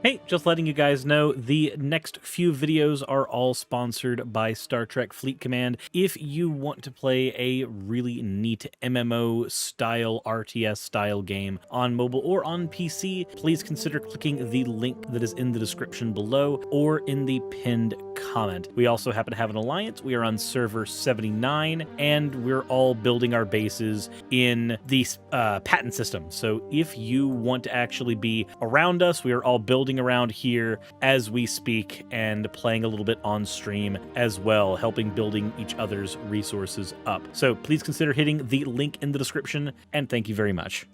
Hey, just letting you guys know, the next few videos are all sponsored by Star Trek Fleet Command. If you want to play a really neat MMO-style, RTS-style game on mobile or on PC, please consider clicking the link that is in the description below or in the pinned comment. We also happen to have an alliance. We are on server 79, and we're all building our bases in the Patton System. So if you want to actually be around us, we are all building around here as we speak and playing a little bit on stream as well, helping building each other's resources up. So please consider hitting the link in the description, and thank you very much.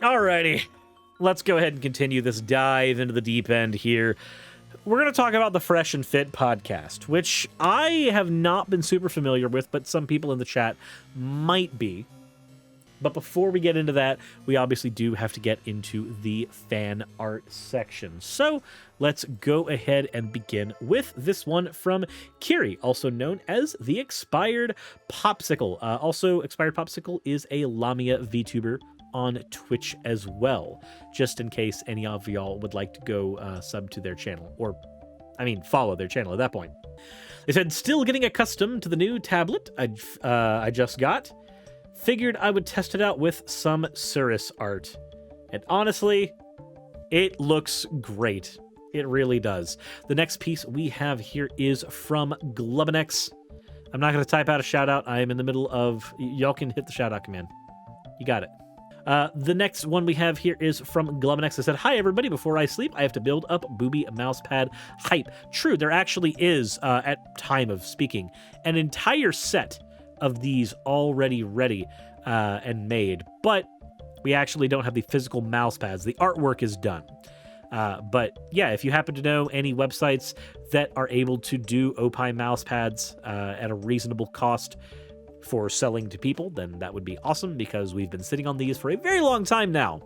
Alrighty, let's go ahead and continue this dive into the deep end here. We're going to talk about the Fresh and Fit podcast, which I have not been super familiar with, but some people in the chat might be. But before we get into that, we obviously do have to get into the fan art section. So let's go ahead and begin with this one from Kiri, also known as the Expired Popsicle. Also, Expired Popsicle is a Lamia VTuber on Twitch as well, just in case any of y'all would like to go sub to their channel, or follow their channel at that point. They said, still getting accustomed to the new tablet I just got. Figured I would test it out with some Suris art. And honestly, it looks great. It really does. The next piece we have here is from Glubbinex. I'm not going to type out a shout out. I am in the middle of... Y'all can hit the shout out command. You got it. The next one we have here is from Glubbinex. I said, hi everybody, before I sleep, I have to build up booby mousepad hype. True, there actually is, at time of speaking, an entire set of these already ready and made, but we actually don't have the physical mouse pads. The artwork is done. But yeah, if you happen to know any websites that are able to do Opie mouse pads at a reasonable cost for selling to people, then that would be awesome, because we've been sitting on these for a very long time now.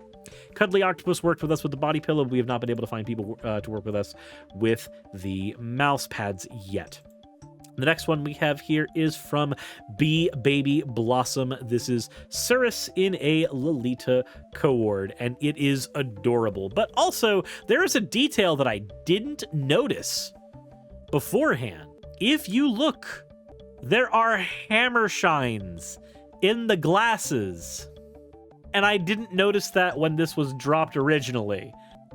Cuddly Octopus worked with us with the body pillow. We have not been able to find people to work with us with the mouse pads yet. The next one we have here is from B Baby Blossom. This is Suris in a Lolita coord, and it is adorable. But also, there is a detail that I didn't notice beforehand. If you look, there are hammer shines in the glasses. And I didn't notice that when this was dropped originally.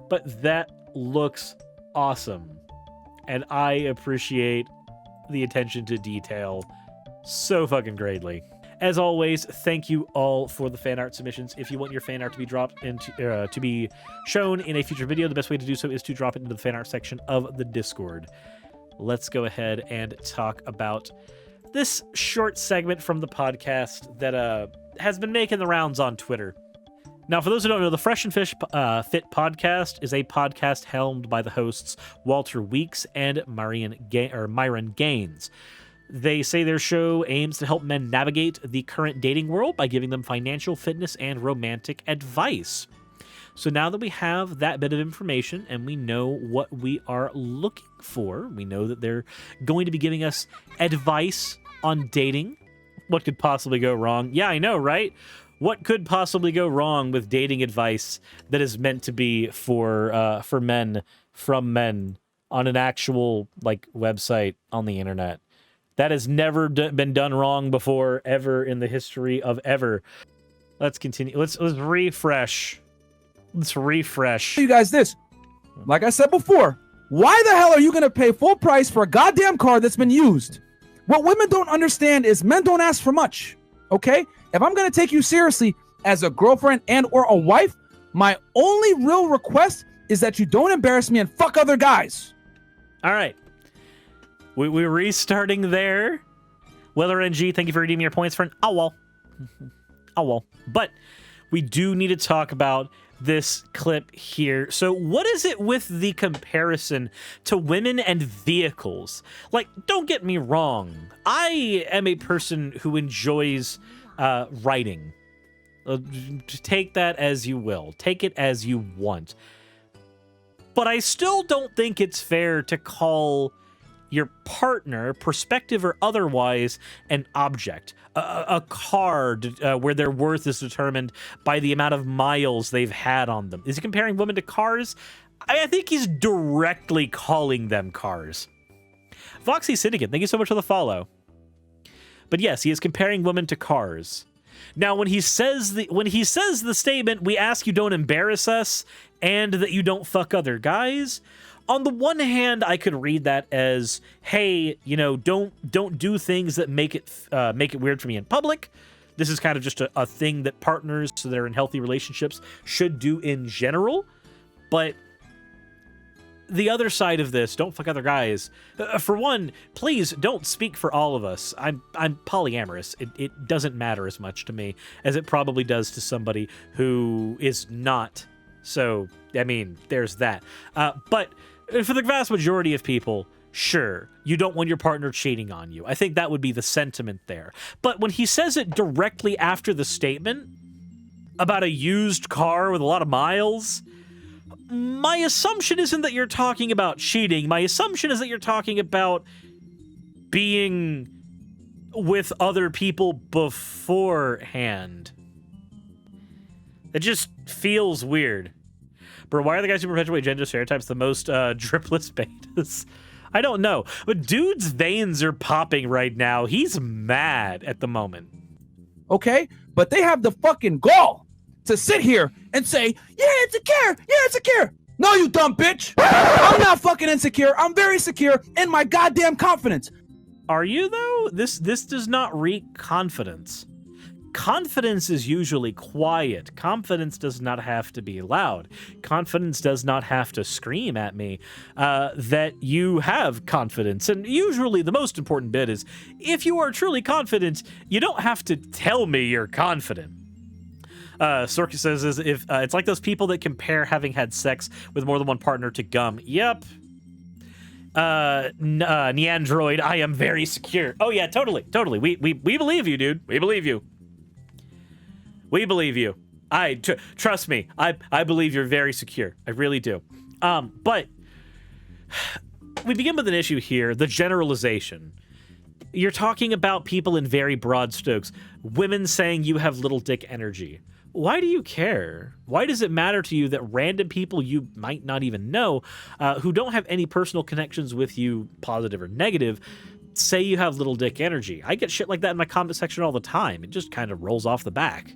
But that looks awesome. And I appreciate the attention to detail so fucking greatly. As always, thank you all for the fan art submissions. If you want your fan art to be dropped into to be shown in a future video, the best way to do so is to drop it into the fan art section of the Discord. Let's go ahead and talk about this short segment from the podcast that has been making the rounds on Twitter. Now, for those who don't know, the Fresh and Fit podcast is a podcast helmed by the hosts Walter Weeks and Myron Gaines. They say their show aims to help men navigate the current dating world by giving them financial, fitness, and romantic advice. So now that we have that bit of information and we know what we are looking for, we know that they're going to be giving us advice on dating. What could possibly go wrong? Yeah, I know, right? What could possibly go wrong with dating advice that is meant to be for men, from men, on an actual website on the internet? That has never been done wrong before, ever in the history of ever. Let's continue. Let's refresh. Let's refresh. You guys, this, like I said before, why the hell are you going to pay full price for a goddamn car that's been used? What women don't understand is men don't ask for much, okay? If I'm going to take you seriously as a girlfriend and or a wife, my only real request is that you don't embarrass me and fuck other guys. All right. We're restarting there. Weather NG, thank you for redeeming your points for an owl. Owl. But we do need to talk about this clip here. So what is it with the comparison to women and vehicles? Don't get me wrong. I am a person who enjoys writing. Take that as you will. Take it as you want. But I still don't think it's fair to call your partner, prospective or otherwise, an object, a car where their worth is determined by the amount of miles they've had on them. Is he comparing women to cars? I think he's directly calling them cars. Voxy Syndicate, thank you so much for the follow. But yes, he is comparing women to cars. Now, when he says the statement, we ask you don't embarrass us and that you don't fuck other guys. On the one hand, I could read that as, hey, you know, don't do things that make it weird for me in public. This is kind of just a thing that partners that are in healthy relationships should do in general. But the other side of this, don't fuck other guys. For one, please don't speak for all of us. I'm polyamorous. It doesn't matter as much to me as it probably does to somebody who is not. So, I mean, there's that. But for the vast majority of people, sure, you don't want your partner cheating on you. I think that would be the sentiment there. But when he says it directly after the statement about a used car with a lot of miles, my assumption isn't that you're talking about cheating. My assumption is that you're talking about being with other people beforehand. It just feels weird. Bro, why are the guys who perpetuate gender stereotypes the most dripless betas? I don't know. But dude's veins are popping right now. He's mad at the moment. Okay? But they have the fucking gall to sit here and say, yeah, insecure. No, you dumb bitch. I'm not fucking insecure. I'm very secure in my goddamn confidence. Are you, though? This does not reek confidence. Confidence is usually quiet. Confidence does not have to be loud. Confidence does not have to scream at me that you have confidence. And usually the most important bit is, if you are truly confident, you don't have to tell me you're confident. Sorky says, if it's like those people that compare having had sex with more than one partner to gum. Yep. Neandroid, I am very secure. Oh yeah, totally. We believe you, dude. We believe you. We believe you. Trust me. I believe you're very secure. I really do. But we begin with an issue here, the generalization. You're talking about people in very broad strokes. Women saying you have little dick energy. Why do you care? Why does it matter to you that random people you might not even know, who don't have any personal connections with you, positive or negative, say you have little dick energy? I get shit like that in my comment section all the time. It just kind of rolls off the back.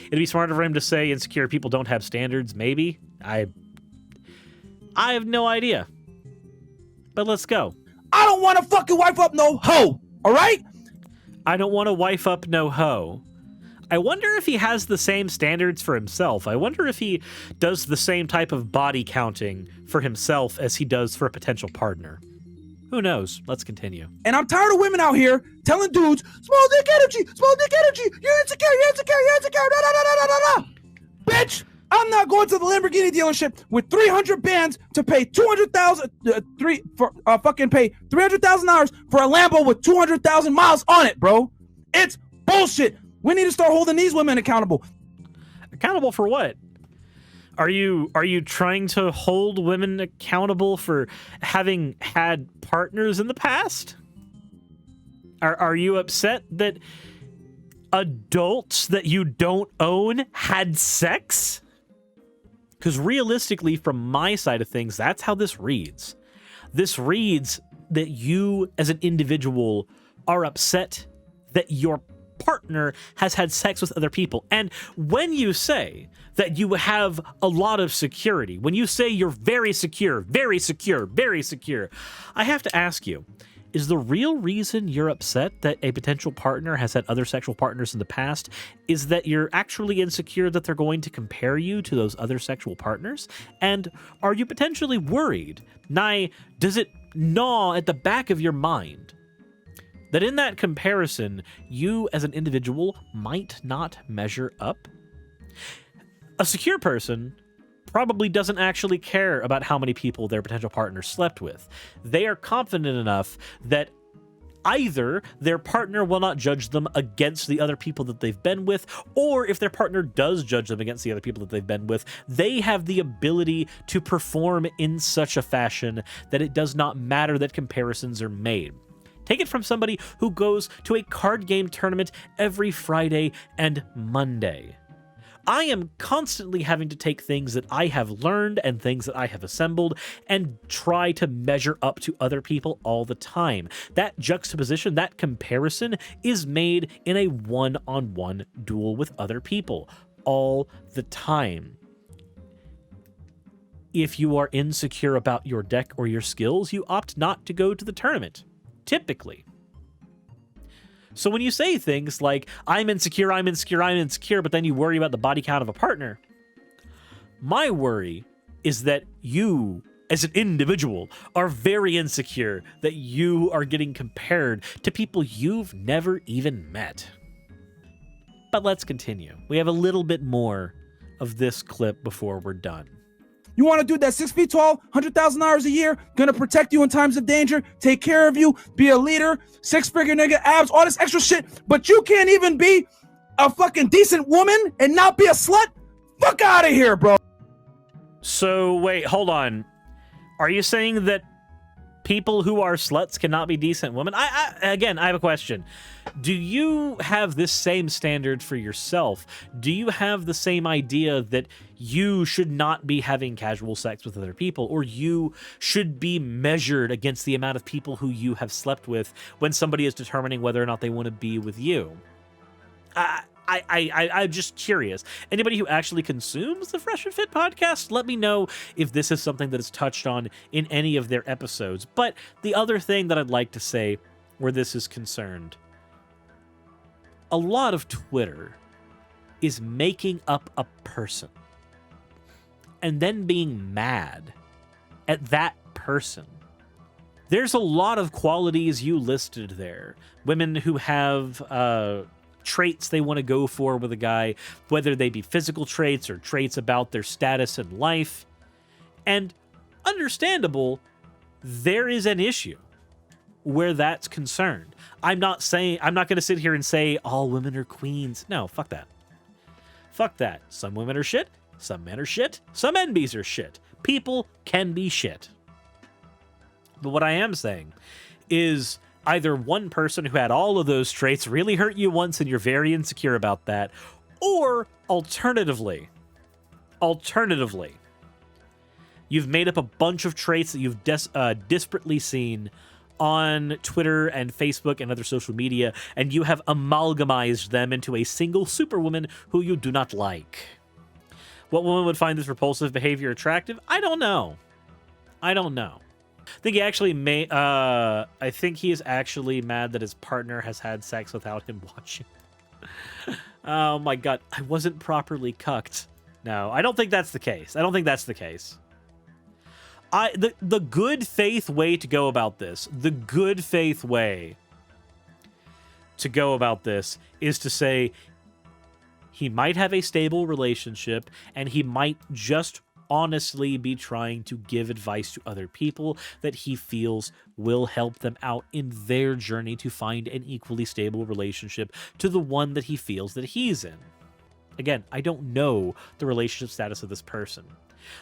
It'd be smarter for him to say insecure people don't have standards, maybe. I have no idea. But let's go. I don't want to fucking wife up no hoe, all right? I don't want to wife up no hoe. I wonder if he has the same standards for himself. I wonder if he does the same type of body counting for himself as he does for a potential partner. Who knows? Let's continue. And I'm tired of women out here telling dudes, small dick energy, you're insecure, Bitch, I'm not going to the Lamborghini dealership with 300 bands to pay $300,000 for a Lambo with 200,000 miles on it, bro. It's bullshit. We need to start holding these women accountable. Accountable for what? Are you trying to hold women accountable for having had partners in the past? Are you upset that adults that you don't own had sex? Because realistically, from my side of things, that's how this reads. This reads that you, as an individual, are upset that your partner has had sex with other people. And when you say that you have a lot of security, when you say you're very secure, I have to ask you, is the real reason you're upset that a potential partner has had other sexual partners in the past is that you're actually insecure that they're going to compare you to those other sexual partners? And are you potentially worried? Does it gnaw at the back of your mind that in that comparison, you as an individual might not measure up? A secure person probably doesn't actually care about how many people their potential partner slept with. They are confident enough that Either their partner will not judge them against the other people that they've been with, or if their partner does judge them against the other people that they've been with, they have the ability to perform in such a fashion that it does not matter that comparisons are made. Take it from somebody who goes to a card game tournament every Friday and Monday. I am constantly having to take things that I have learned and things that I have assembled and try to measure up to other people all the time. That juxtaposition, that comparison is made in a one-on-one duel with other people all the time. If you are insecure about your deck or your skills, you opt not to go to the tournament, typically. So when you say things like, I'm insecure, but then you worry about the body count of a partner, my worry is that you, as an individual, are very insecure that you are getting compared to people you've never even met. But let's continue. We have a little bit more of this clip before we're done. You want a dude that's 6 feet tall, $100,000 a year, gonna protect you in times of danger, take care of you, be a leader, 6-figure nigga, abs, all this extra shit, but you can't even be a fucking decent woman and not be a slut? Fuck out of here, bro. So, wait, hold on. Are you saying that people who are sluts cannot be decent women? Again, I have a question. Do you have this same standard for yourself? Do you have the same idea that you should not be having casual sex with other people, or you should be measured against the amount of people who you have slept with when somebody is determining whether or not they want to be with you? I'm just curious. Anybody who actually consumes the Fresh and Fit podcast, let me know if this is something that is touched on in any of their episodes. But the other thing that I'd like to say where this is concerned, a lot of Twitter is making up a person and then being mad at that person. There's a lot of qualities you listed there. Women who have traits they want to go for with a guy, whether they be physical traits or traits about their status in life. And understandable, there is an issue where that's concerned. I'm not going to sit here and say all women are queens. No, fuck that. Fuck that. Some women are shit. Some men are shit. Some NBs are shit. People can be shit. But what I am saying is either one person who had all of those traits really hurt you once and you're very insecure about that, or alternatively, you've made up a bunch of traits that you've disparately seen on Twitter and Facebook and other social media, and you have amalgamized them into a single superwoman who you do not like. What woman would find this repulsive behavior attractive? I don't know. I think he actually I think he is actually mad that his partner has had sex without him watching. Oh my god, I wasn't properly cucked. No, I don't think that's the case. The good faith way to go about this, is to say he might have a stable relationship and he might just honestly be trying to give advice to other people that he feels will help them out in their journey to find an equally stable relationship to the one that he feels that he's in. Again, I don't know the relationship status of this person.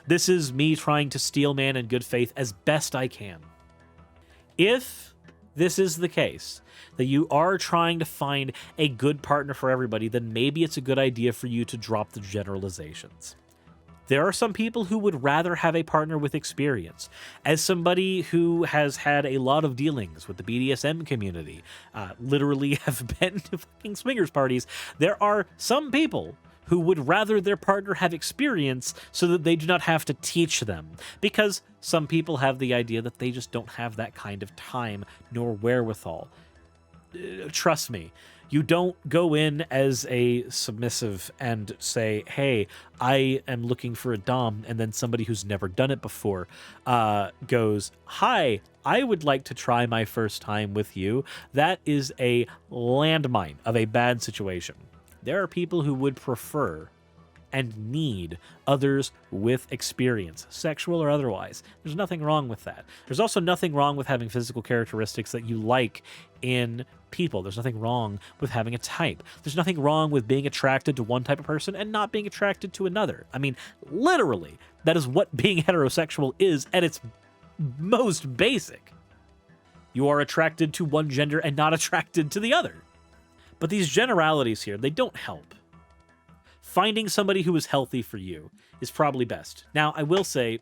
This is me trying to steel man in good faith as best I can. If this is the case, that you are trying to find a good partner for everybody, then maybe it's a good idea for you to drop the generalizations. There are some people who would rather have a partner with experience. As somebody who has had a lot of dealings with the BDSM community, literally have been to fucking swingers parties, there are some people who would rather their partner have experience so that they do not have to teach them. Because some people have the idea that they just don't have that kind of time nor wherewithal. Trust me, you don't go in as a submissive and say, hey, I am looking for a dom, and then somebody who's never done it before goes, hi, I would like to try my first time with you. That is a landmine of a bad situation. There are people who would prefer and need others with experience, sexual or otherwise. There's nothing wrong with that. There's also nothing wrong with having physical characteristics that you like in people. There's nothing wrong with having a type. There's nothing wrong with being attracted to one type of person and not being attracted to another. I mean, literally, that is what being heterosexual is at its most basic. You are attracted to one gender and not attracted to the other. But these generalities here, they don't help. Finding somebody who is healthy for you is probably best. Now, I will say,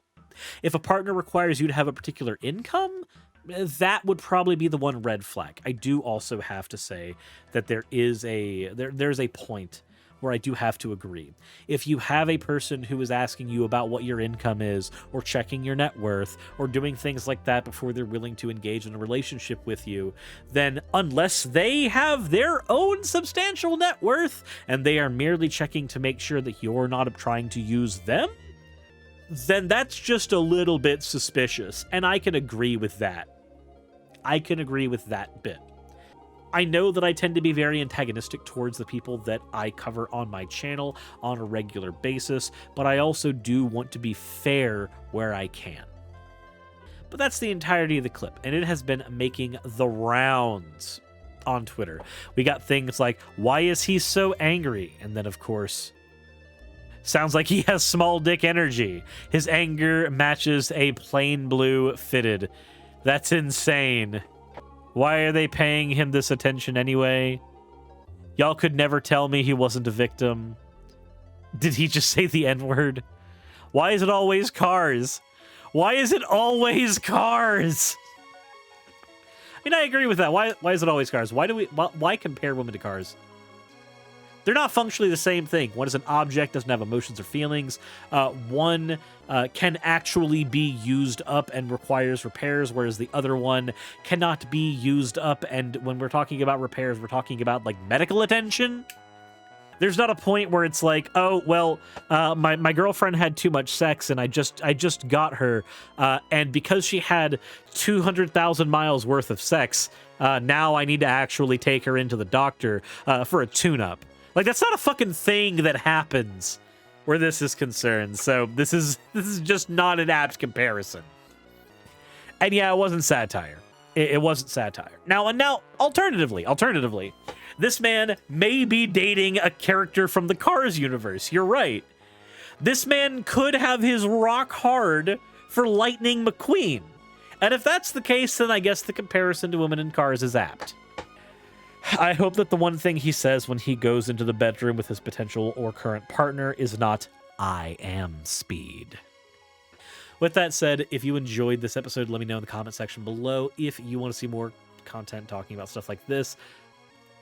if a partner requires you to have a particular income, that would probably be the one red flag. I do also have to say that there's a point where I do have to agree. If you have a person who is asking you about what your income is, or checking your net worth, or doing things like that before they're willing to engage in a relationship with you, then unless they have their own substantial net worth and they are merely checking to make sure that you're not trying to use them, then that's just a little bit suspicious. And I can agree with that. I can agree with that bit. I know that I tend to be very antagonistic towards the people that I cover on my channel on a regular basis, but I also do want to be fair where I can. But that's the entirety of the clip, and it has been making the rounds on Twitter. We got things like, why is he so angry? And then, of course, sounds like he has small dick energy. His anger matches a plain blue fitted. That's insane. Why are they paying him this attention anyway? Y'all could never tell me he wasn't a victim. Did he just say the N-word? Why is it always cars? Why is it always cars? I mean, I agree with that. Why is it always cars? Why compare women to cars? They're not functionally the same thing. One is an object, doesn't have emotions or feelings. One can actually be used up and requires repairs, whereas the other one cannot be used up. And when we're talking about repairs, we're talking about like medical attention. There's not a point where it's like, oh, well, my girlfriend had too much sex and I just got her. And because she had 200,000 miles worth of sex, now I need to actually take her into the doctor for a tune-up. Like, that's not a fucking thing that happens where this is concerned. So this is just not an apt comparison. And yeah, it wasn't satire. It wasn't satire. Now, alternatively, this man may be dating a character from the Cars universe. You're right. This man could have his rock hard for Lightning McQueen. And if that's the case, then I guess the comparison to women in Cars is apt. I hope that the one thing he says when he goes into the bedroom with his potential or current partner is not, I am speed. With that said, if you enjoyed this episode, let me know in the comment section below. If you want to see more content talking about stuff like this,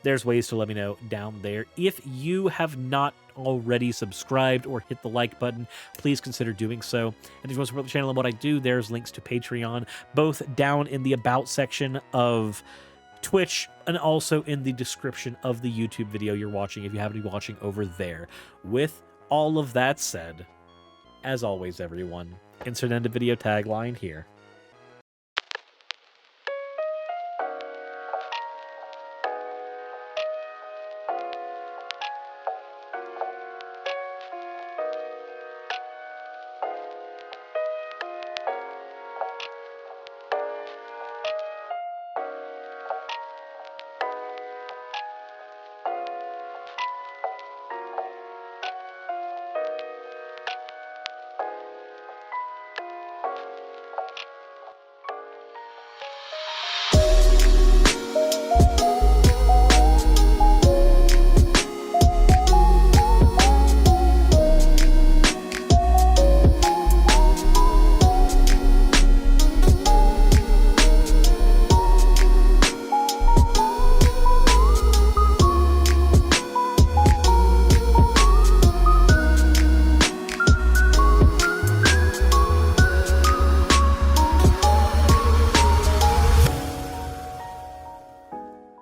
there's ways to let me know down there. If you have not already subscribed or hit the like button, please consider doing so. And if you want to support the channel and what I do, there's links to Patreon, both down in the About section of Twitch and also in the description of the YouTube video you're watching if you happen to be watching over there. With all of that said, as always, everyone, insert end of video tagline here.